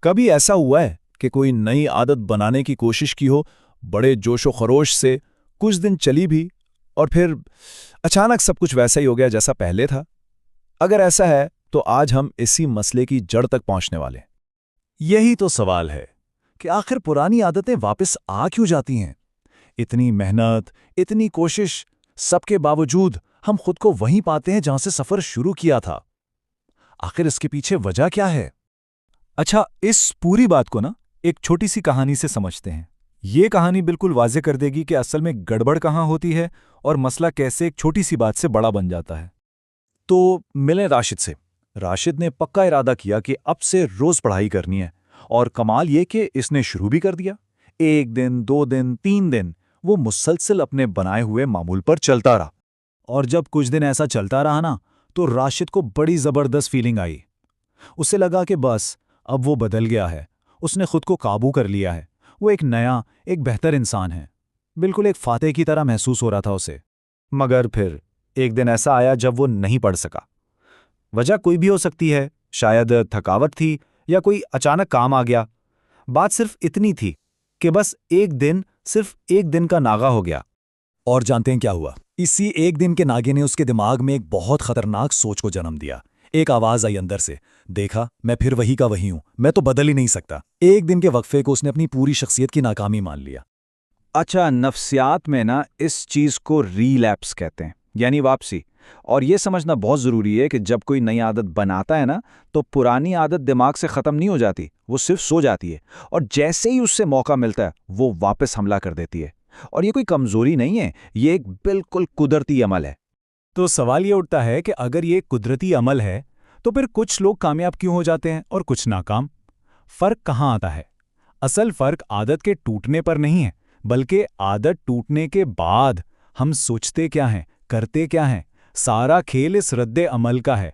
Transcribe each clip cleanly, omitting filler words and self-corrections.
कभी ऐसा हुआ है कि कोई नई आदत बनाने की कोशिश की हो, बड़े जोशो खरोश से, कुछ दिन चली भी, और फिर अचानक सब कुछ वैसा ही हो गया जैसा पहले था? अगर ऐसा है तो आज हम इसी मसले की जड़ तक पहुंचने वाले हैं। यही तो सवाल है कि आखिर पुरानी आदतें वापस आ क्यों जाती हैं। इतनी मेहनत, इतनी कोशिश, सबके बावजूद हम खुद को वहीं पाते हैं जहां से सफर शुरू किया था। आखिर इसके पीछे वजह क्या है? अच्छा, इस पूरी बात को ना एक छोटी सी कहानी से समझते हैं। ये कहानी बिल्कुल वाज़ेह कर देगी कि असल में गड़बड़ कहाँ होती है और मसला कैसे एक छोटी सी बात से बड़ा बन जाता है। तो मिले राशिद से। राशिद ने पक्का इरादा किया कि अब से रोज पढ़ाई करनी है, और कमाल ये कि इसने शुरू भी कर दिया। 1 दिन, 2 दिन, 3 दिन वो मुसलसल अपने बनाए हुए मामूल पर चलता रहा। और जब कुछ दिन ऐसा चलता रहा ना, तो राशिद को बड़ी जबरदस्त फीलिंग आई। उसे लगा कि बस अब वो बदल गया है, उसने खुद को काबू कर लिया है, वो एक नया, एक बेहतर इंसान है। बिल्कुल एक फातेह की तरह महसूस हो रहा था उसे। मगर फिर एक दिन ऐसा आया जब वो नहीं पढ़ सका। वजह कोई भी हो सकती है, शायद थकावट थी या कोई अचानक काम आ गया। बात सिर्फ इतनी थी कि बस सिर्फ एक दिन का नागा हो गया। और जानते हैं क्या हुआ? इसी एक दिन के नागे ने उसके दिमाग में एक बहुत खतरनाक सोच को जन्म दिया। एक आवाज आई अंदर से, देखा मैं फिर वही का वही हूं, मैं तो बदल ही नहीं सकता। एक दिन के वक्फे को उसने अपनी पूरी शख्सियत की नाकामी मान लिया। अच्छा, नफ्सियात में ना इस चीज़ को रीलैप्स कहते हैं, यानी वापसी। और ये समझना बहुत ज़रूरी है कि जब कोई नई आदत बनाता है ना, तो पुरानी आदत दिमाग से ख़त्म नहीं हो जाती, वो सिर्फ सो जाती है। और जैसे ही उससे मौका मिलता है वो वापस हमला कर देती है। और ये कोई कमज़ोरी नहीं है, ये एक बिल्कुल कुदरती अमल है। तो सवाल ये उठता है कि अगर ये कुदरती अमल है तो फिर कुछ लोग कामयाब क्यों हो जाते हैं और कुछ नाकाम? फर्क कहाँ आता है? असल फर्क आदत के टूटने पर नहीं है, बल्कि आदत टूटने के बाद हम सोचते क्या हैं, करते क्या हैं। सारा खेल इस रद्दे अमल का है।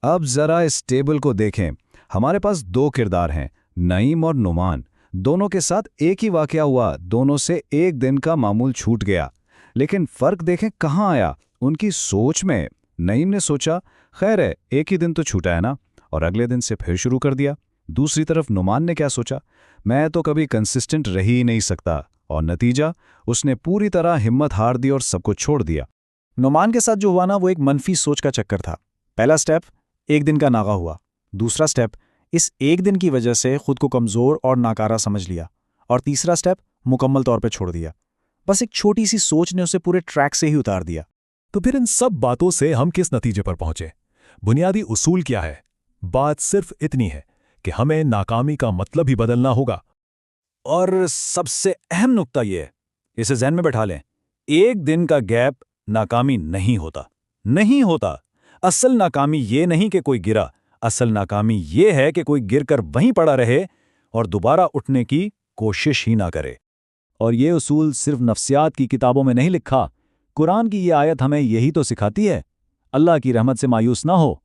अब जरा इस टेबल को देखें। हमारे पास 2 किरदार हैं, नईम और नुमान। दोनों के साथ एक ही वाकया हुआ, दोनों से एक दिन का मामूल छूट गया। लेकिन फर्क देखें कहाँ आया, उनकी सोच में। नईम ने सोचा, खैर है, एक ही दिन तो छूटा है ना, और अगले दिन से फिर शुरू कर दिया। दूसरी तरफ नुमान ने क्या सोचा, मैं तो कभी कंसिस्टेंट रह ही नहीं सकता, और नतीजा, उसने पूरी तरह हिम्मत हार दी और सब कुछ छोड़ दिया। नुमान के साथ जो हुआ ना, वो एक मनफी सोच का चक्कर था। पहला स्टेप, एक दिन का नागा हुआ। दूसरा स्टेप, इस एक दिन की वजह से खुद को कमज़ोर और नाकारा समझ लिया। और तीसरा स्टेप, मुकम्मल तौर पे छोड़ दिया। बस एक छोटी सी सोच ने उसे पूरे ट्रैक से ही उतार दिया। तो फिर इन सब बातों से हम किस नतीजे पर पहुंचे? बुनियादी उसूल क्या है? बात सिर्फ इतनी है कि हमें नाकामी का मतलब ही बदलना होगा। और सबसे अहम नुक्ता ये है, इसे ज़हन में बैठा लें, एक दिन का गैप नाकामी नहीं होता। नहीं होता। असल नाकामी ये नहीं कि कोई गिरा, असल नाकामी ये है कि कोई गिरकर वहीं पड़ा रहे और दोबारा उठने की कोशिश ही ना करे। और ये उसूल सिर्फ नफ्सियात की किताबों में नहीं लिखा, कुरान की ये आयत हमें यही तो सिखाती है। अल्लाह की रहमत से मायूस ना हो।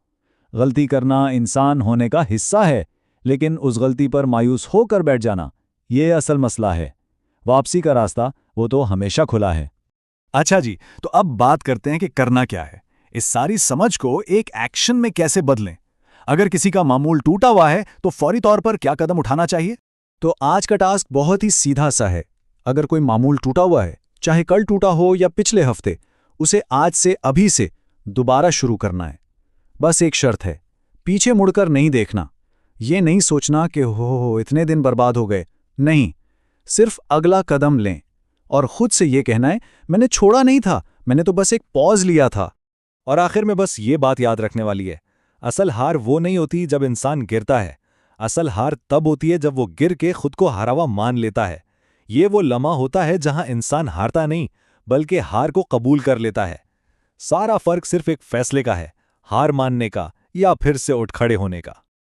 गलती करना इंसान होने का हिस्सा है, लेकिन उस गलती पर मायूस होकर बैठ जाना, ये असल मसला है। वापसी का रास्ता वो तो हमेशा खुला है। अच्छा जी, तो अब बात करते हैं कि करना क्या है। इस सारी समझ को एक एक्शन में कैसे बदलें? अगर किसी का मामूल टूटा हुआ है तो फौरी तौर पर क्या कदम उठाना चाहिए? तो आज का टास्क बहुत ही सीधा सा है। अगर कोई मामूल टूटा हुआ है, चाहे कल टूटा हो या पिछले हफ्ते, उसे आज से अभी से दोबारा शुरू करना है। बस एक शर्त है, पीछे मुड़कर नहीं देखना। ये नहीं सोचना कि हो इतने दिन बर्बाद हो गए। नहीं, सिर्फ अगला कदम लें और खुद से ये कहना है, मैंने छोड़ा नहीं था, मैंने तो बस एक पॉज लिया था। और आखिर में बस ये बात याद रखने वाली है, असल हार वो नहीं होती जब इंसान गिरता है। असल हार तब होती है जब वो गिर के खुद को हारा हुआ मान लेता है। ये वो लम्हा होता है जहां इंसान हारता नहीं, बल्कि हार को कबूल कर लेता है। सारा फर्क सिर्फ एक फैसले का है, हार मानने का या फिर से उठ खड़े होने का।